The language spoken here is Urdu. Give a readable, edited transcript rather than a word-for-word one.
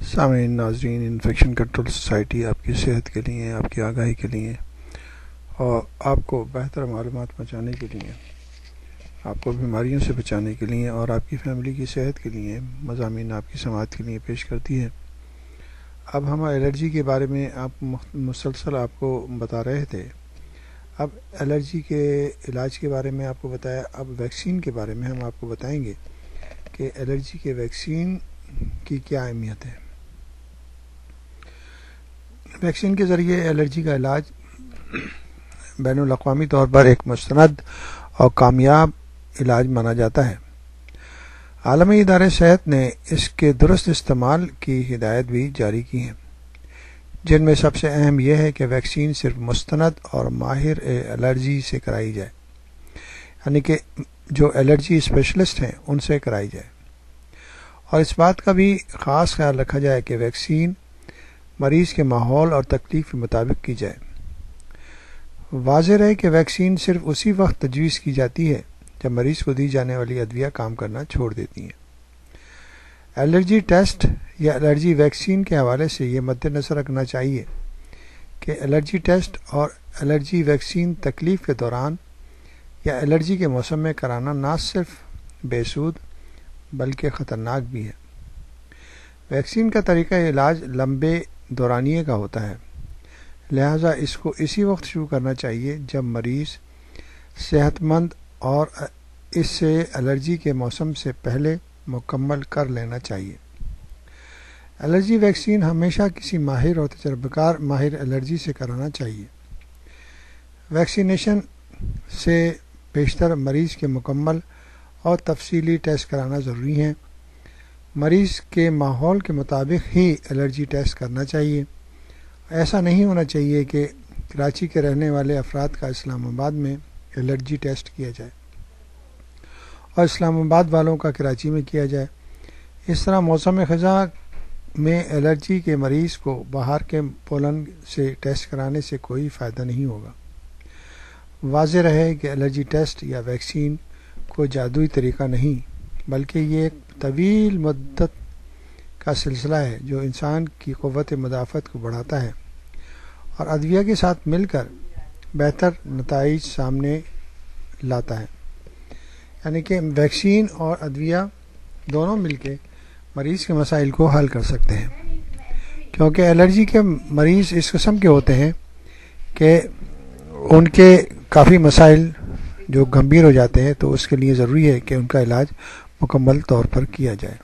سامعین ناظرین، انفیکشن کنٹرول سوسائٹی آپ کی صحت کے لیے، آپ کی آگاہی کے لیے اور آپ کو بہتر معلومات پہنچانے کے لیے، آپ کو بیماریوں سے بچانے کے لیے اور آپ کی فیملی کی صحت کے لیے مضامین آپ کی سماعت کے لیے پیش کرتی ہے۔ اب ہم الرجی کے بارے میں مسلسل آپ کو بتا رہے تھے۔ اب الرجی کے علاج کے بارے میں آپ کو بتایا، اب ویکسین کے بارے میں ہم آپ کو بتائیں گے کہ الرجی کے ویکسین کی کیا اہمیت ہے۔ ویکسین کے ذریعے الرجی کا علاج بین الاقوامی طور پر ایک مستند اور کامیاب علاج مانا جاتا ہے۔ عالمی ادارے صحت نے اس کے درست استعمال کی ہدایت بھی جاری کی ہیں، جن میں سب سے اہم یہ ہے کہ ویکسین صرف مستند اور ماہر الرجی سے کرائی جائے، یعنی کہ جو الرجی اسپیشلسٹ ہیں ان سے کرائی جائے، اور اس بات کا بھی خاص خیال رکھا جائے کہ ویکسین مریض کے ماحول اور تکلیف کے مطابق کی جائے۔ واضح رہے کہ ویکسین صرف اسی وقت تجویز کی جاتی ہے جب مریض کو دی جانے والی ادویہ کام کرنا چھوڑ دیتی ہیں۔ الرجی ٹیسٹ یا الرجی ویکسین کے حوالے سے یہ مد نظر رکھنا چاہیے کہ الرجی ٹیسٹ اور الرجی ویکسین تکلیف کے دوران یا الرجی کے موسم میں کرانا نہ صرف بے سود بلکہ خطرناک بھی ہے۔ ویکسین کا طریقہ علاج لمبے دورانیے کا ہوتا ہے، لہذا اس کو اسی وقت شروع کرنا چاہیے جب مریض صحت مند اور اس سے الرجی کے موسم سے پہلے مکمل کر لینا چاہیے۔ الرجی ویکسین ہمیشہ کسی ماہر اور تجربہ کار ماہر الرجی سے کرانا چاہیے۔ ویکسینیشن سے بیشتر مریض کے مکمل اور تفصیلی ٹیسٹ کرانا ضروری ہے۔ مریض کے ماحول کے مطابق ہی الرجی ٹیسٹ کرنا چاہیے۔ ایسا نہیں ہونا چاہیے کہ کراچی کے رہنے والے افراد کا اسلام آباد میں الرجی ٹیسٹ کیا جائے اور اسلام آباد والوں کا کراچی میں کیا جائے۔ اس طرح موسم خزاں میں الرجی کے مریض کو باہر کے پولن سے ٹیسٹ کرانے سے کوئی فائدہ نہیں ہوگا۔ واضح رہے کہ الرجی ٹیسٹ یا ویکسین کوئی جادوئی طریقہ نہیں، بلکہ یہ ایک طویل مدت کا سلسلہ ہے جو انسان کی قوت مدافعت کو بڑھاتا ہے اور ادویہ کے ساتھ مل کر بہتر نتائج سامنے لاتا ہے۔ یعنی کہ ویکسین اور ادویہ دونوں مل کے مریض کے مسائل کو حل کر سکتے ہیں، کیونکہ الرجی کے مریض اس قسم کے ہوتے ہیں کہ ان کے کافی مسائل جو گمبھیر ہو جاتے ہیں، تو اس کے لیے ضروری ہے کہ ان کا علاج مکمل طور پر کیا جائے۔